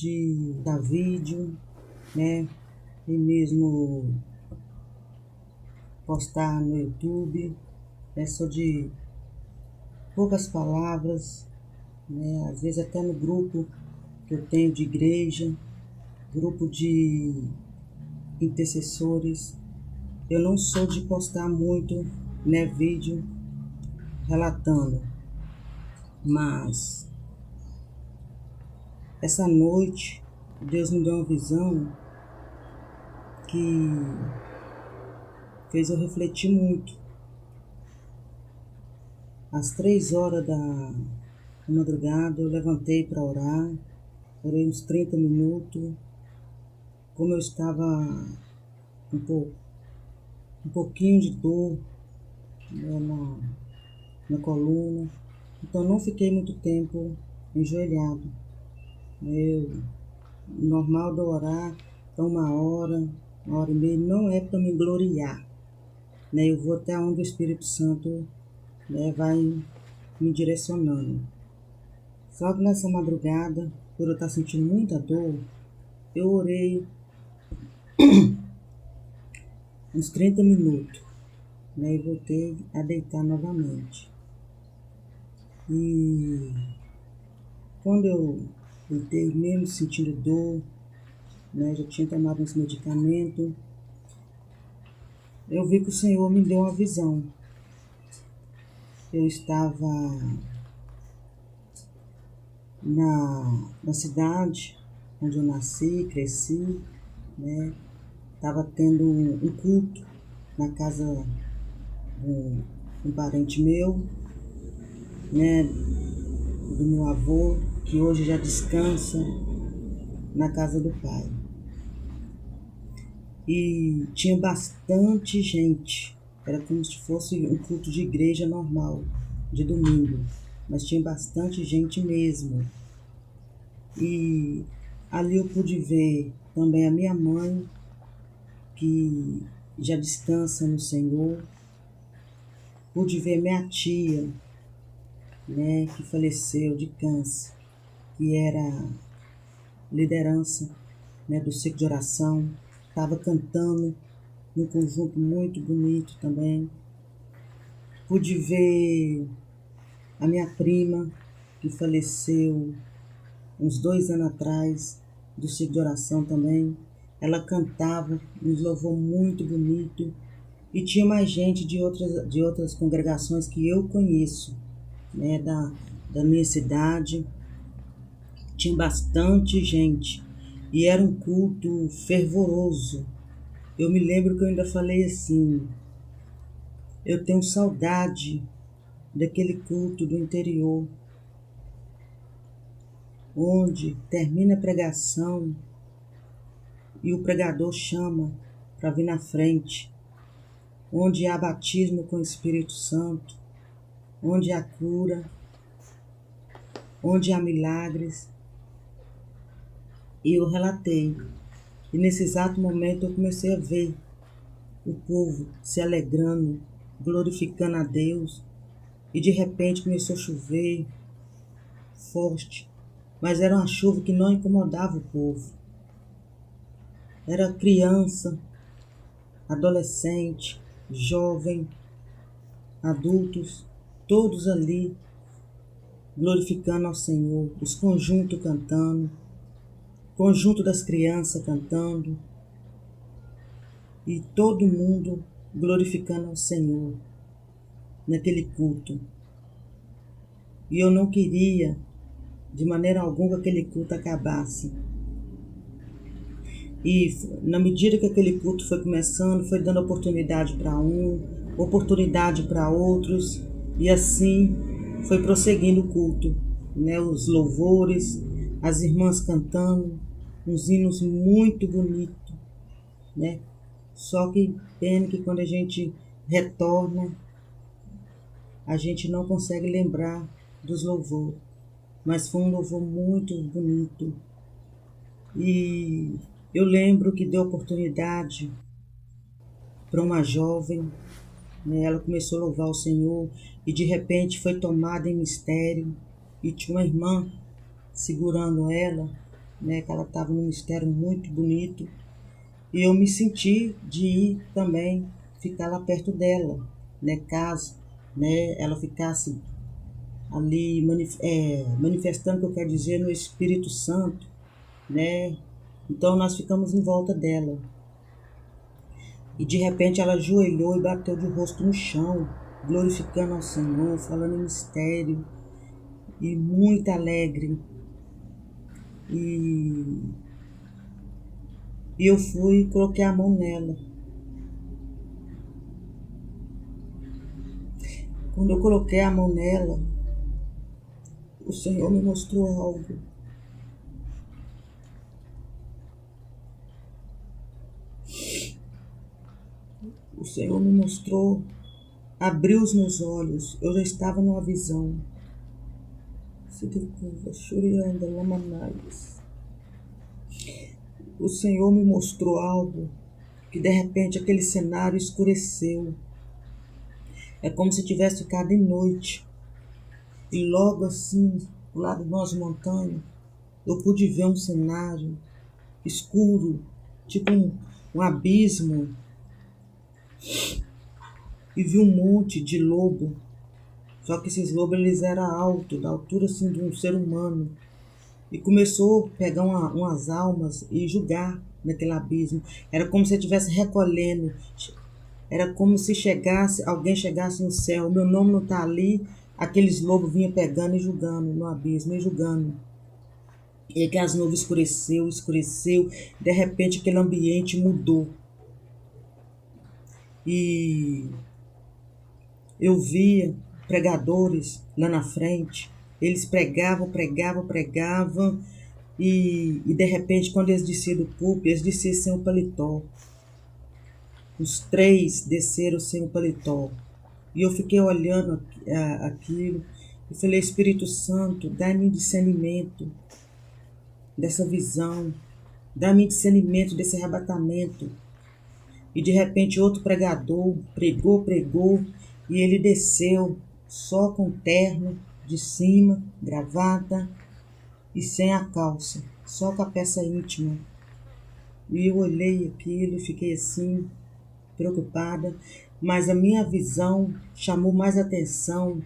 de dar vídeo, né? E mesmo postar no YouTube, só de poucas palavras, né? Às vezes até no grupo que eu tenho de igreja, grupo de intercessores. Eu não sou de postar muito, né, vídeo relatando, mas essa noite Deus me deu uma visão que fez eu refletir muito. Às 3 horas da madrugada eu levantei para orar, orei uns 30 minutos, como eu estava um pouquinho de dor, né, na coluna, então não fiquei muito tempo enjoelhado. Normal de orar para 1 hora e meia, não é para me gloriar, né? Eu vou até onde o Espírito Santo, né, vai me direcionando. Só que nessa madrugada, por eu estar sentindo muita dor, eu orei uns 30 minutos, né, e voltei a deitar novamente. E quando eu deitei, mesmo sentindo dor, né, já tinha tomado uns medicamentos, eu vi que o Senhor me deu uma visão. Eu estava na cidade onde eu nasci, cresci, né? Estava tendo um culto na casa de um parente meu, né? Do meu avô, que hoje já descansa na casa do Pai. E tinha bastante gente, era como se fosse um culto de igreja normal, de domingo, mas tinha bastante gente mesmo. E ali eu pude ver também a minha mãe, que já descansa no Senhor. Pude ver minha tia, né, que faleceu de câncer, que era liderança, né, do ciclo de oração. Estava cantando num conjunto muito bonito também. Pude ver a minha prima, que faleceu uns 2 anos atrás, do ciclo de oração também. Ela cantava uns louvor muito bonito. E tinha mais gente de outras congregações que eu conheço, né, da minha cidade. Tinha bastante gente. E era um culto fervoroso. Eu me lembro que eu ainda falei assim, eu tenho saudade daquele culto do interior, onde termina a pregação e o pregador chama para vir na frente, onde há batismo com o Espírito Santo, onde há cura, onde há milagres. E eu relatei. E nesse exato momento eu comecei a ver o povo se alegrando, glorificando a Deus. E de repente começou a chover forte, mas era uma chuva que não incomodava o povo. Era criança, adolescente, jovem, adultos, todos ali glorificando ao Senhor, os conjuntos cantando, conjunto das crianças cantando, e todo mundo glorificando ao Senhor naquele culto. E eu não queria de maneira alguma que aquele culto acabasse. E na medida que aquele culto foi começando, foi dando oportunidade para um, oportunidade para outros, e assim foi prosseguindo o culto, né? Os louvores, as irmãs cantando, uns hinos muito bonitos, né? Só que pena que quando a gente retorna, a gente não consegue lembrar dos louvores, mas foi um louvor muito bonito. E eu lembro que deu oportunidade para uma jovem, né? Ela começou a louvar o Senhor e de repente foi tomada em mistério, e tinha uma irmã segurando ela, né? Que ela estava num mistério muito bonito. E eu me senti de ir também ficar lá perto dela, né? Caso, né, ela ficasse ali manifestando o que eu quero dizer no Espírito Santo, né? Então nós ficamos em volta dela. E de repente ela ajoelhou e bateu de rosto no chão, glorificando ao Senhor, falando em mistério e muito alegre. E, e eu fui e coloquei a mão nela. Quando eu coloquei a mão nela, o Senhor me mostrou algo. O Senhor me mostrou, abriu os meus olhos. Eu já estava numa visão. O Senhor me mostrou algo que de repente aquele cenário escureceu. É como se tivesse ficado de noite. E logo assim, do lado de umas montanhas, eu pude ver um cenário escuro, tipo um abismo. E vi um monte de lobo. Só que esses lobos eles eram altos, da altura assim de um ser humano. E começou a pegar umas almas e julgar naquele abismo. Era como se eu estivesse recolhendo. Era como se alguém chegasse no céu. Meu nome não está ali. Aqueles lobos vinham pegando e julgando no abismo, e julgando. E que as nuvens escureceu. De repente aquele ambiente mudou. E eu via pregadores lá na frente. Eles pregavam. E de repente, quando eles desciam do púlpito, eles desciam sem o paletó. Os três desceram sem o paletó. E eu fiquei olhando aquilo e falei, Espírito Santo, dá-me discernimento dessa visão, dá-me discernimento desse arrebatamento. E de repente outro pregador pregou, e ele desceu só com terno de cima, gravata e sem a calça, só com a peça íntima. E eu olhei aquilo e fiquei assim, preocupada, mas a minha visão chamou mais atenção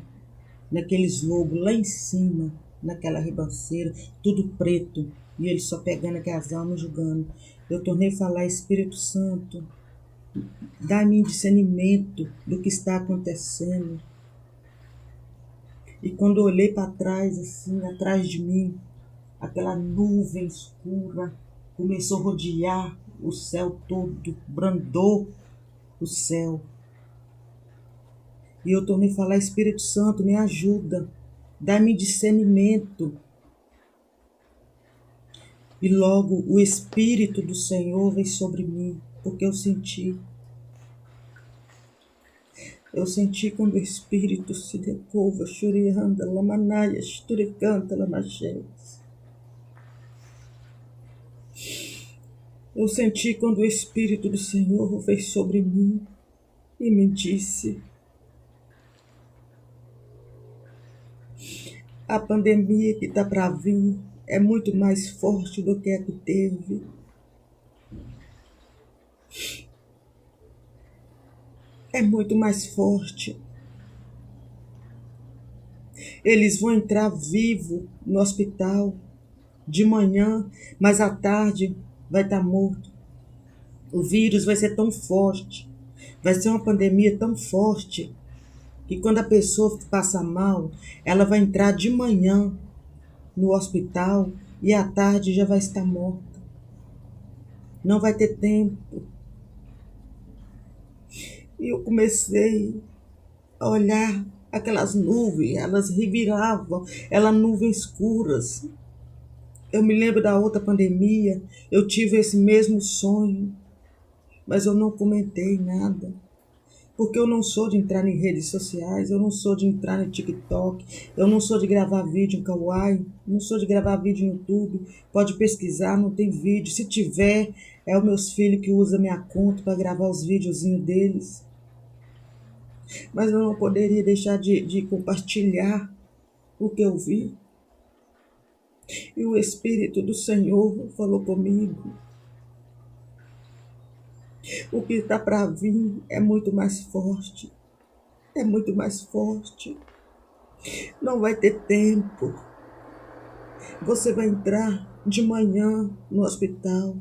naqueles lobos lá em cima, naquela ribanceira, tudo preto, e eles só pegando aquelas almas julgando. Eu tornei a falar, Espírito Santo, dá-me discernimento do que está acontecendo. E quando eu olhei para trás, assim, atrás de mim, aquela nuvem escura começou a rodear o céu todo, brandou o céu. E eu tornei a falar, Espírito Santo, me ajuda, dá-me discernimento. E logo o Espírito do Senhor veio sobre mim, porque eu senti. Eu senti quando o Espírito se decova, churianda, lamanaia, esturicanta, lamachens. Eu senti quando o Espírito do Senhor veio sobre mim e me disse: a pandemia que está para vir é muito mais forte do que a que teve. É muito mais forte. Eles vão entrar vivo no hospital de manhã, mas à tarde vai estar morto. O vírus vai ser tão forte, vai ser uma pandemia tão forte, que quando a pessoa passa mal, ela vai entrar de manhã no hospital e à tarde já vai estar morta. Não vai ter tempo. E eu comecei a olhar aquelas nuvens, elas reviravam, elas nuvens escuras. Eu me lembro da outra pandemia, eu tive esse mesmo sonho, mas eu não comentei nada. Porque eu não sou de entrar em redes sociais, eu não sou de entrar no TikTok, eu não sou de gravar vídeo em Kawaii, não sou de gravar vídeo no YouTube. Pode pesquisar, não tem vídeo. Se tiver, é os meus filhos que usam minha conta para gravar os videozinhos deles. Mas eu não poderia deixar de compartilhar o que eu vi. E o Espírito do Senhor falou comigo: o que está para vir é muito mais forte. É muito mais forte. Não vai ter tempo. Você vai entrar de manhã no hospital.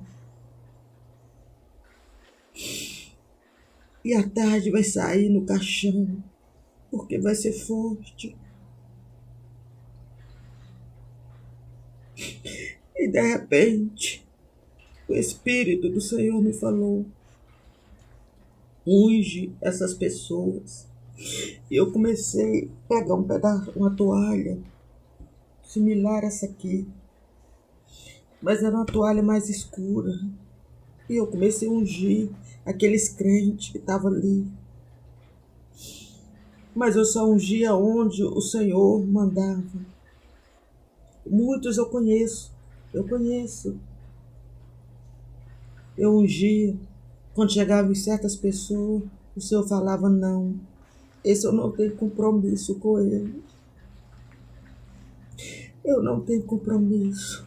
E à tarde vai sair no caixão. Porque vai ser forte. E de repente, o Espírito do Senhor me falou: unge essas pessoas. E eu comecei a pegar um pedaço, uma toalha, similar a essa aqui. Mas era uma toalha mais escura. E eu comecei a ungir aqueles crentes que estavam ali. Mas eu só ungia onde o Senhor mandava. Muitos eu conheço. Eu ungia. Quando chegava em certas pessoas, o Senhor falava: não, esse eu não tenho compromisso com ele. Eu não tenho compromisso.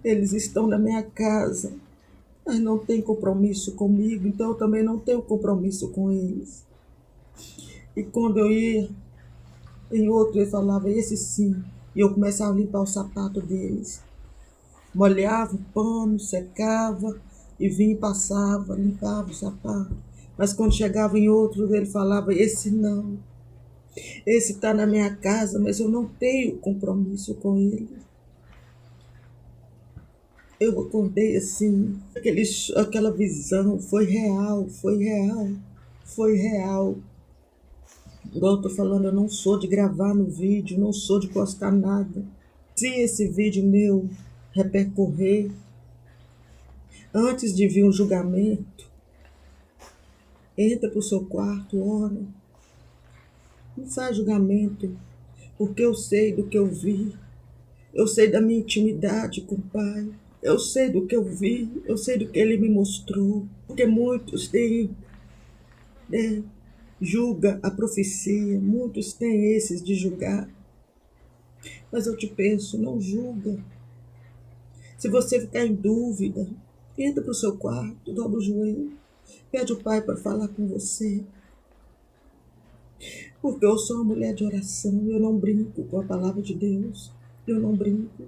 Eles estão na minha casa, mas não tem compromisso comigo, então eu também não tenho compromisso com eles. E quando eu ia em outro, ele falava: esse sim. E eu começava a limpar o sapato deles. Molhava o pano, secava, e vinha e passava, limpava o sapato. Mas quando chegava em outro, ele falava: esse não. Esse está na minha casa, mas eu não tenho compromisso com ele. Eu acordei assim, aquela visão foi real. Igual eu tô falando, eu não sou de gravar no vídeo, não sou de postar nada. Se esse vídeo meu repercorrer, antes de vir um julgamento, entra pro seu quarto, ora. Não faz julgamento, porque eu sei do que eu vi. Eu sei da minha intimidade com o Pai. Eu sei do que eu vi, eu sei do que Ele me mostrou. Porque muitos têm, julga a profecia, muitos têm esses de julgar. Mas eu te penso, não julga. Se você ficar em dúvida, entra para o seu quarto, dobra o joelho, pede o Pai para falar com você. Porque eu sou uma mulher de oração, eu não brinco com a palavra de Deus. Eu não brinco.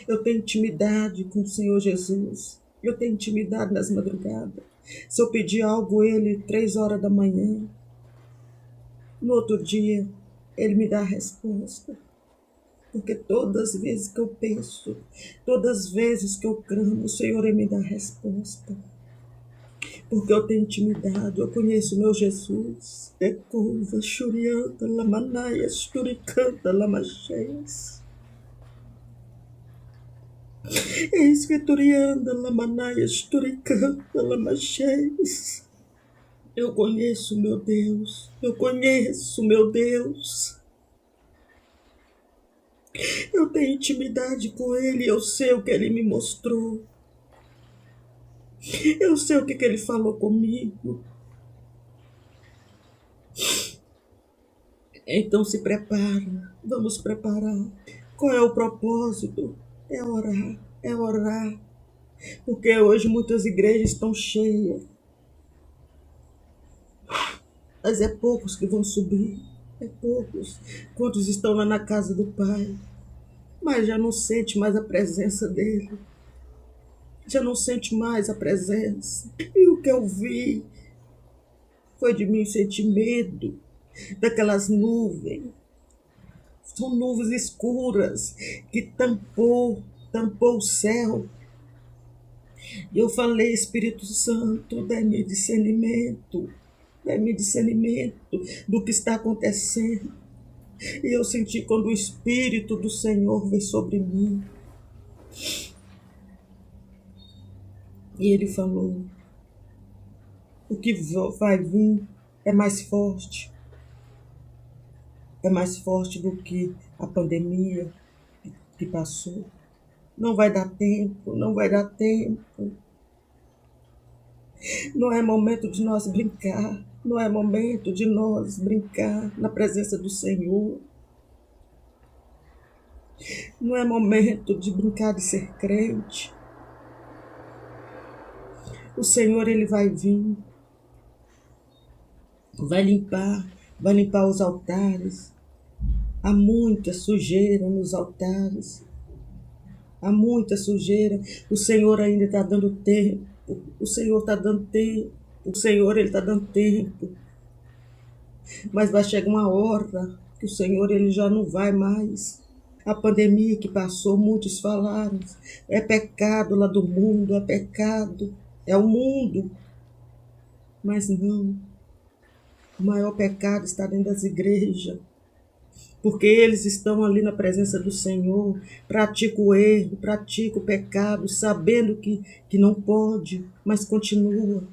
Eu tenho intimidade com o Senhor Jesus. Eu tenho intimidade nas madrugadas. Se eu pedir algo a Ele 3 horas da manhã, no outro dia, Ele me dá a resposta. Porque todas as vezes que eu penso, todas as vezes que eu clamo, o Senhor Ele me dá a resposta. Porque eu tenho intimidade, eu conheço o meu Jesus. É curva, churianta, lamanaia, churicanta, lamacheias. Escritorianda, lamanaia, churicanta, lamacheias. Eu conheço meu Deus, eu conheço meu Deus. Eu tenho intimidade com Ele, eu sei o que Ele me mostrou. Eu sei o que Ele falou comigo. Então se prepara, vamos preparar. Qual é o propósito? É orar, é orar. Porque hoje muitas igrejas estão cheias. Mas é poucos que vão subir, é poucos. Quantos estão lá na casa do Pai, mas já não sente mais a presença dEle. Já não sente mais a presença. E o que eu vi foi de mim sentir medo daquelas nuvens. São nuvens escuras que tampou o céu. E eu falei: Espírito Santo, dá-me discernimento do que está acontecendo. E eu senti quando o Espírito do Senhor veio sobre mim. E Ele falou: o que vai vir é mais forte. É mais forte do que a pandemia que passou. Não vai dar tempo, não vai dar tempo. Não é momento de nós brincar. Não é momento de nós brincar na presença do Senhor. Não é momento de brincar de ser crente. O Senhor, Ele vai vir, vai limpar os altares. Há muita sujeira nos altares. Há muita sujeira. O Senhor ainda está dando tempo. O Senhor está dando tempo. O Senhor, Ele está dando tempo. Mas vai chegar uma hora que o Senhor, Ele já não vai mais. A pandemia que passou, muitos falaram, é pecado lá do mundo, é pecado, é o mundo. Mas não, o maior pecado está dentro das igrejas. Porque eles estão ali na presença do Senhor, praticam o erro, praticam o pecado, sabendo que não pode, mas continua.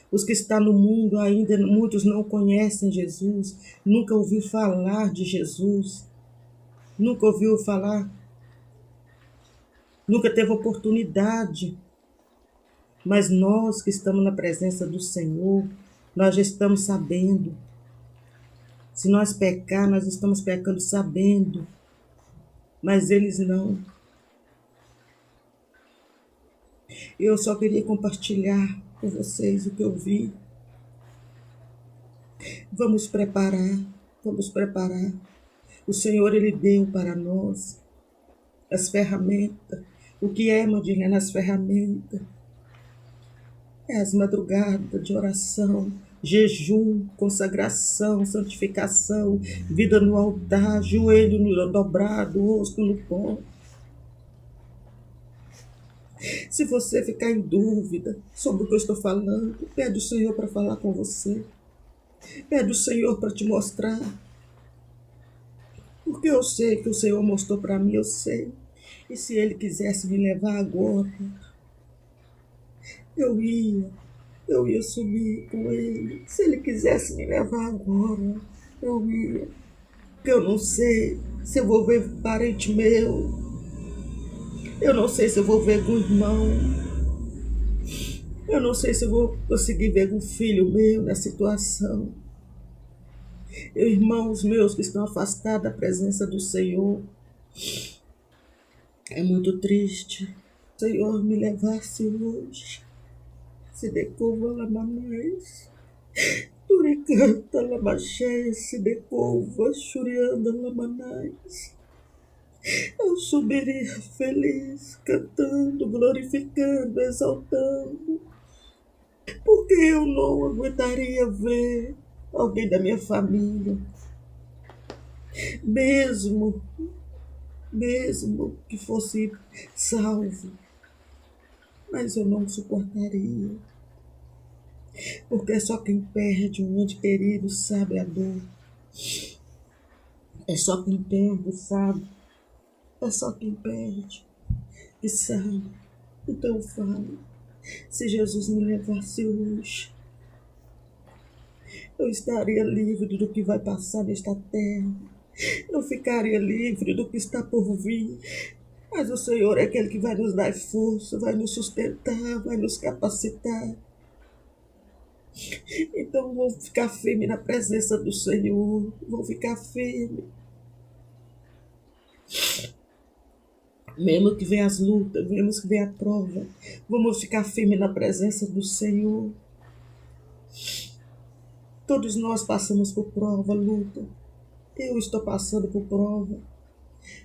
Os que estão no mundo ainda, muitos não conhecem Jesus, nunca ouviu falar de Jesus, nunca ouviu falar, nunca teve oportunidade. Mas nós que estamos na presença do Senhor, nós já estamos sabendo. Se nós pecar, nós estamos pecando sabendo, mas eles não. Eu só queria compartilhar com vocês o que eu vi. Vamos preparar, vamos preparar. O Senhor, Ele deu para nós as ferramentas. O que é, Madilena, as ferramentas? É as madrugadas de oração, jejum, consagração, santificação, vida no altar, joelho no dobrado, rosto no pó. Se você ficar em dúvida sobre o que eu estou falando, pede o Senhor para falar com você. Pede o Senhor para te mostrar. Porque eu sei que o Senhor mostrou para mim, eu sei. E se Ele quisesse me levar agora, eu ia subir com Ele. Se Ele quisesse me levar agora, eu ia. Porque eu não sei se eu vou ver parente meu. Eu não sei se eu vou ver com o irmão. Eu não sei se eu vou conseguir ver com o filho meu na situação. Irmãos meus que estão afastados da presença do Senhor. É muito triste. O Senhor me levasse hoje. Se decova lá mais. Turicanta lá baixei, se decova, churianda lá manais. Eu subiria feliz, cantando, glorificando, exaltando. Porque eu não aguentaria ver alguém da minha família, mesmo que fosse salvo, mas eu não suportaria, porque é só quem perde um ente querido sabe a dor, é só quem perde sabe, é só quem perde e sabe. Então eu falo, se Jesus me levasse hoje, eu estaria livre do que vai passar nesta terra. Eu ficaria livre do que está por vir. Mas o Senhor é aquele que vai nos dar força, vai nos sustentar, vai nos capacitar. Então vou ficar firme na presença do Senhor. Vou ficar firme. Mesmo que venha as lutas, mesmo que venha a prova, vamos ficar firme na presença do Senhor. Todos nós passamos por prova, luta. Eu estou passando por prova.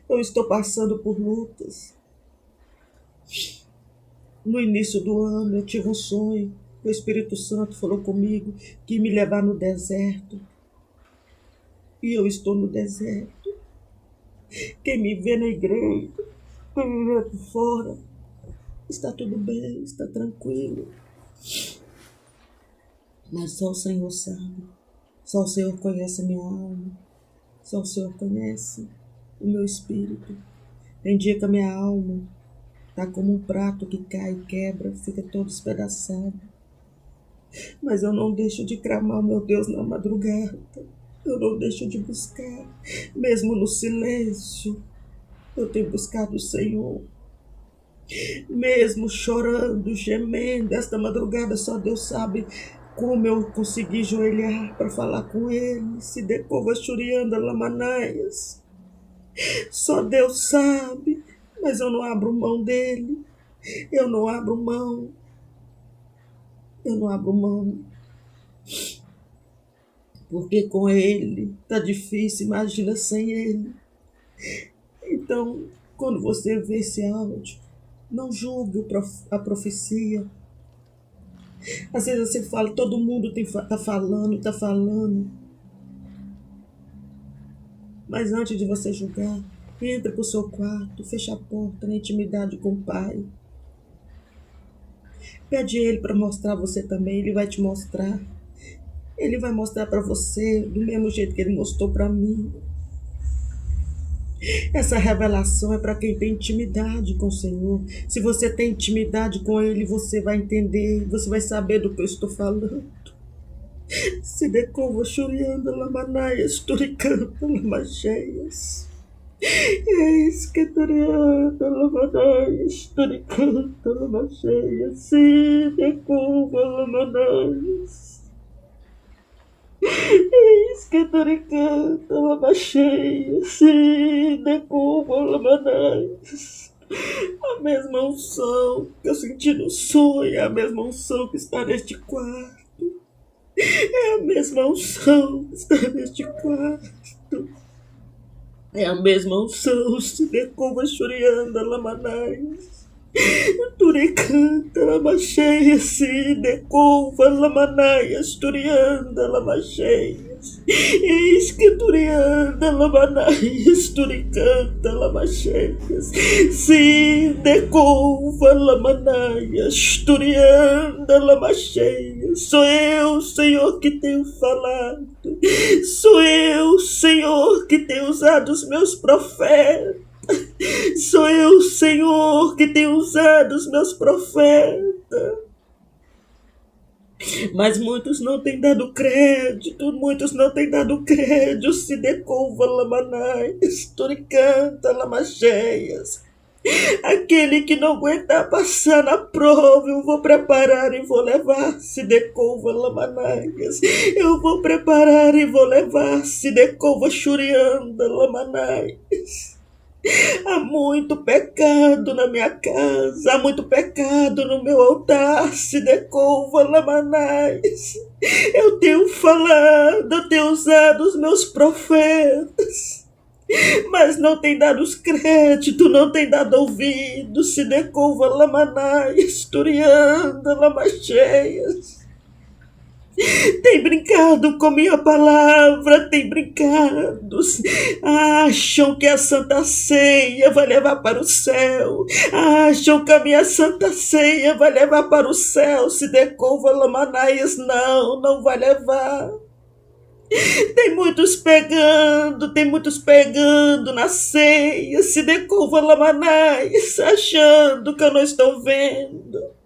Eu estou passando por lutas. No início do ano eu tive um sonho. O Espírito Santo falou comigo que ia me levar no deserto. E eu estou no deserto. Quem me vê na igreja, quem me vê por fora, está tudo bem, está tranquilo. Mas só o Senhor sabe. Só o Senhor conhece a minha alma. Só o Senhor conhece o meu espírito. Tem dia que a minha alma está como um prato que cai e quebra, fica todo despedaçado. Mas eu não deixo de clamar, meu Deus, na madrugada. Eu não deixo de buscar, mesmo no silêncio. Eu tenho buscado o Senhor. Mesmo chorando, gemendo, esta madrugada só Deus sabe como eu consegui joelhar para falar com Ele. Se decova churianda lamanaias. Só Deus sabe, mas eu não abro mão dele. Eu não abro mão. Eu não abro mão. Porque com ele tá difícil, imagina sem ele. Então, quando você vê esse áudio, não julgue a profecia. Às vezes você fala, todo mundo tá falando. Mas antes de você julgar, entra pro seu quarto, fecha a porta na intimidade com o Pai. Pede ele para mostrar você também, ele vai te mostrar. Ele vai mostrar para você do mesmo jeito que ele mostrou para mim. Essa revelação é para quem tem intimidade com o Senhor. Se você tem intimidade com ele, você vai entender, você vai saber do que eu estou falando. Se decova churianda lamanaias, turicanta lamacheias. Eis que turicanta lamanaias, turicanta lamacheias. Se decova lamanaias. Eis que turicanta lamacheias. Se decova lamanaias. A mesma unção que eu senti no sonho é a mesma unção que está neste quarto. É a mesma unção que está neste quarto. É a mesma unção, se decova churianda lamanais. Turicanta lamacheia, se decova lamanaias, turianda lamacheias. Eis que turianda lamanaias, turicanta lamacheias. Se decova lamanaias, turianda lamacheias. Sou eu, Senhor, que tenho falado. Sou eu, Senhor, que tenho usado os meus profetas. Sou eu, Senhor, que tenho usado os meus profetas. Mas muitos não têm dado crédito, se decova lamanais, turicanta lamacheias. Aquele que não aguentar passar na prova, eu vou preparar e vou levar, se decova lamanaias. Eu vou preparar e vou levar, se decova churianda lamanaias. Há muito pecado na minha casa, há muito pecado no meu altar, se decova lamanais. Eu tenho falado, eu tenho usado os meus profetas, mas não tem dado os créditos, não tem dado ouvido, se decova lamanais, turianda lamacheias. Tem brincado com minha palavra, tem brincado. Acham que a Santa Ceia vai levar para o céu. Acham que a minha Santa Ceia vai levar para o céu. Se decova lamanaias, não vai levar. Tem muitos pegando na ceia. Se decova lamanaias, achando que eu não estou vendo.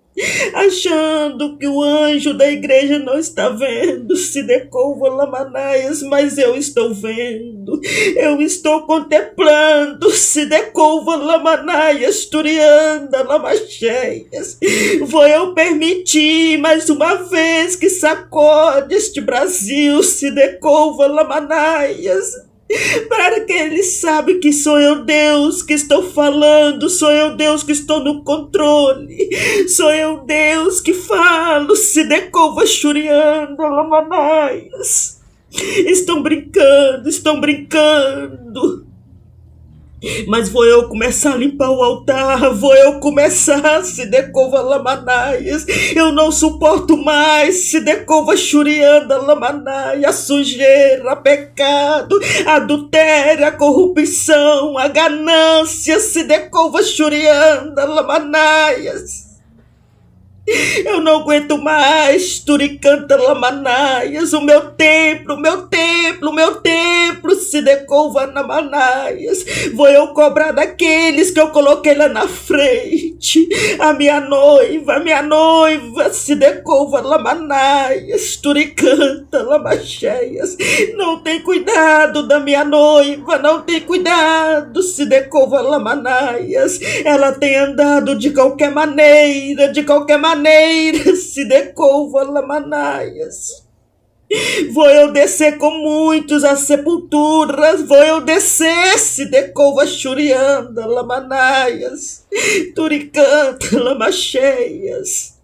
Achando que o anjo da igreja não está vendo, se decova lamanaias, mas eu estou vendo, eu estou contemplando, se decova lamanaias, turianda lamacheias. Vou eu permitir mais uma vez que sacode este Brasil, se decova lamanaias. Para que ele sabe que sou eu Deus que estou falando, sou eu Deus que estou no controle, sou eu Deus que falo, se decova churianda lamanaias. Estão brincando, mas vou eu começar a limpar o altar, vou eu começar, se decova lamanaias. Eu não suporto mais, se decova churianda lamanaia, a sujeira, pecado, a adultério, a corrupção, a ganância, se decova churianda lamanaias. Eu não aguento mais, turicanta lamanaias, o meu templo, se decova lamanaias. Vou eu cobrar daqueles que eu coloquei lá na frente. A minha noiva, se decova lamanaias, turicanta lamacheias. Não tem cuidado da minha noiva, não tem cuidado, se decova lamanaias. Ela tem andado de qualquer maneira, se decova lamanaias. Vou eu descer com muitos às sepulturas, vou eu descer, se decova churianda, lamanaias, turicanta, lamacheias.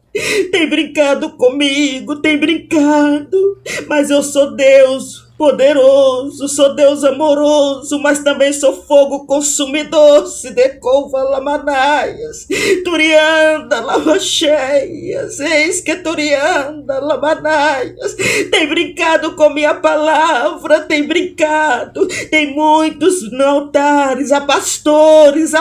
Tem brincado comigo, tem brincado, mas eu sou Deus poderoso, sou Deus amoroso, mas também sou fogo consumidor, se decova lamanaias, turianda, lamacheias, eis que turianda, lamanaias, tem brincado com minha palavra, tem brincado, tem muitos no altares, a pastores,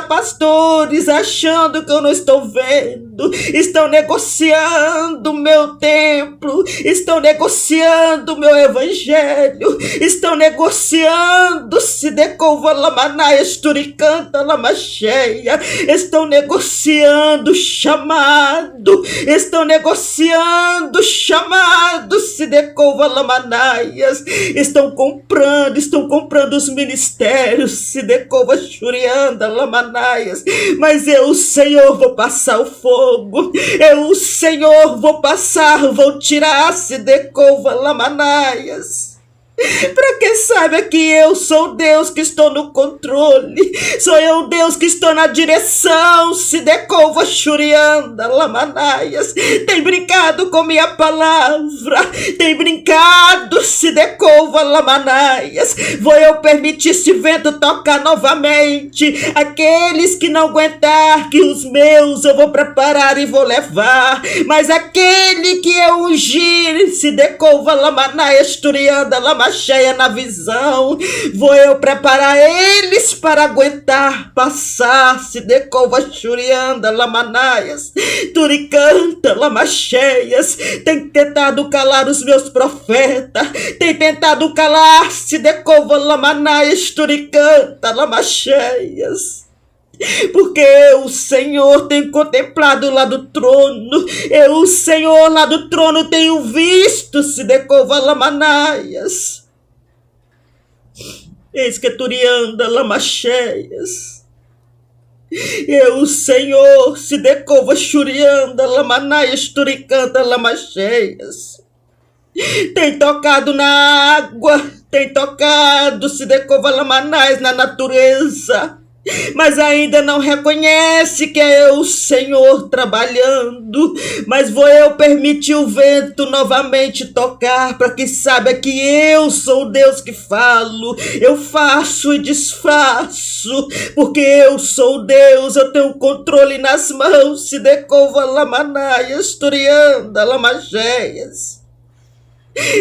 achando que eu não estou vendo, estão negociando meu templo, estão negociando meu evangelho, estão negociando se decova lamanaias, turicanta, lamacheia, estão negociando chamado, estão negociando chamado, se decova lamanaias, estão comprando os ministérios, se decova churianda, lamanaias, mas eu, o Senhor, vou passar o fogo, eu, o Senhor, vou tirar, se decova lamanaias, para que saiba que eu sou Deus que estou no controle, sou eu Deus que estou na direção, se decova churianda, lamanaias, tem brincado com minha palavra, tem brincado, se decova lamanaias, vou eu permitir esse vento tocar novamente, aqueles que não aguentar, que os meus eu vou preparar e vou levar, mas aquele que eu ungir, se decova lamanaias, turianda, lamanaias, cheia na visão, vou eu preparar eles para aguentar passar, se decova churianda, lamanaias, turicanta, lamacheias, tem tentado calar os meus profetas, tem tentado calar, se decova lamanaias, turicanta, lamacheias, porque eu, o Senhor, tenho contemplado lá do trono, eu, o Senhor, lá do trono, tenho visto, se decova lamanaias, eis que turianda, lamacheias, eu, o Senhor, se decova churianda, lamanaias, turicanda, lamacheias, tem tocado na água, tem tocado, se decova lamanaias, na natureza, mas ainda não reconhece que é eu, o Senhor, trabalhando, mas vou eu permitir o vento novamente tocar, para que saiba que eu sou o Deus que falo, eu faço e desfaço, porque eu sou Deus, eu tenho controle nas mãos, se decova lamanaias, turianda, lamacheias,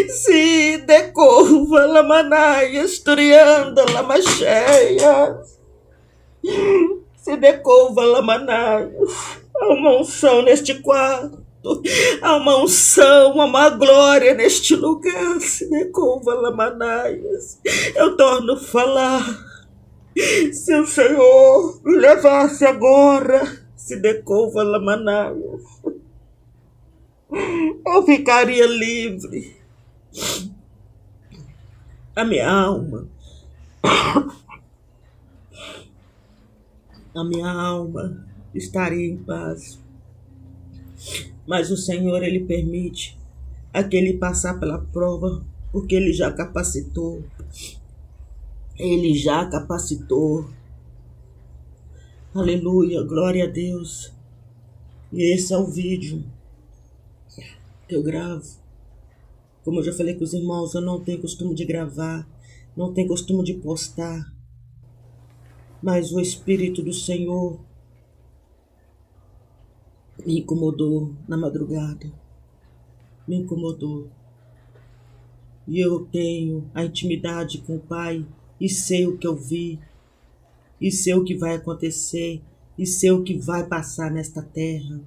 se decova lamanaias, turianda, lamacheias, se decova lamanaias, há uma unção neste quarto, há uma unção, há uma glória neste lugar, se decova lamanaias, eu torno a falar, se o Senhor me levasse agora, se decova lamanaias, eu ficaria livre, a minha alma estaria em paz, mas o Senhor, Ele permite aquele passar pela prova, porque Ele já capacitou, aleluia, glória a Deus. E esse é o vídeo que eu gravo, como eu já falei com os irmãos, eu não tenho costume de gravar, não tenho costume de postar, mas o Espírito do Senhor me incomodou na madrugada, me incomodou. E eu tenho a intimidade com o Pai, e sei o que eu vi, e sei o que vai acontecer, e sei o que vai passar nesta terra.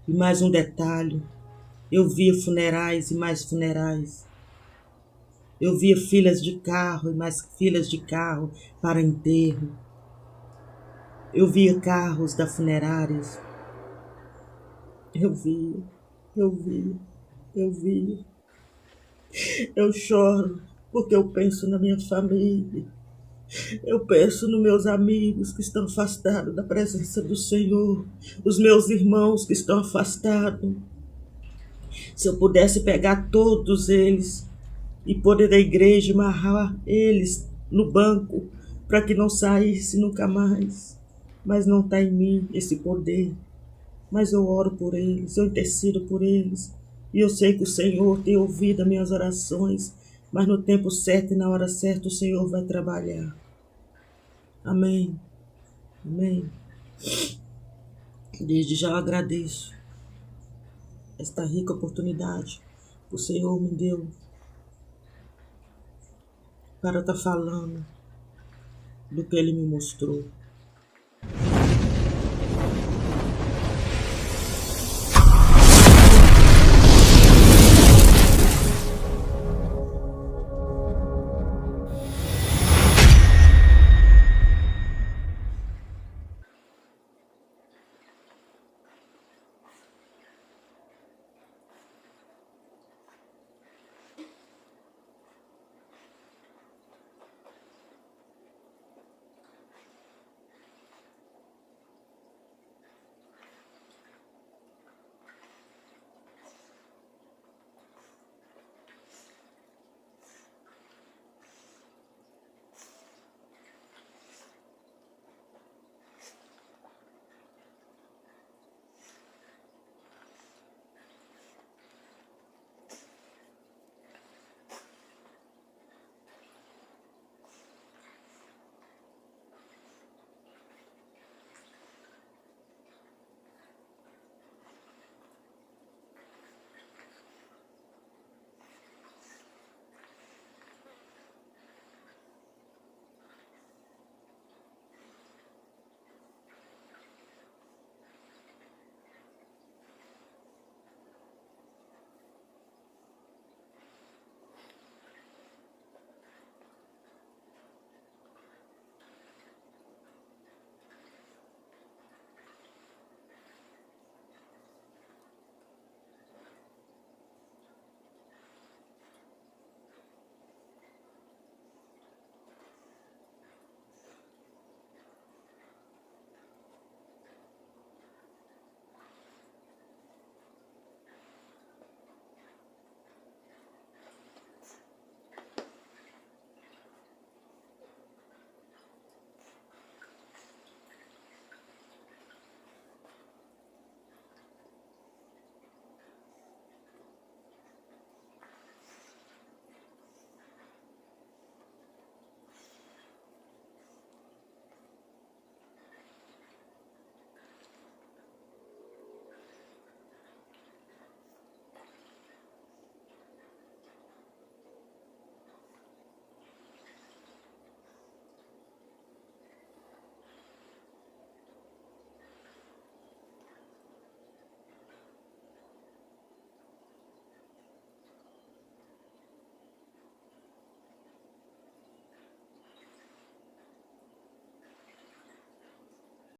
E mais um detalhe, eu via funerais e mais funerais. Eu via filas de carro e mais filas de carro para enterro. Eu via carros da funerárias. Eu vi. Eu choro porque eu penso na minha família. Eu penso nos meus amigos que estão afastados da presença do Senhor. Os meus irmãos que estão afastados. Se eu pudesse pegar todos eles e poder da igreja amarrar eles no banco para que não saísse nunca mais. Mas não está em mim esse poder. Mas eu oro por eles, eu intercedo por eles. E eu sei que o Senhor tem ouvido as minhas orações, mas no tempo certo e na hora certa o Senhor vai trabalhar. Amém. Amém. Desde já eu agradeço esta rica oportunidade que o Senhor me deu para estar falando do que Ele me mostrou.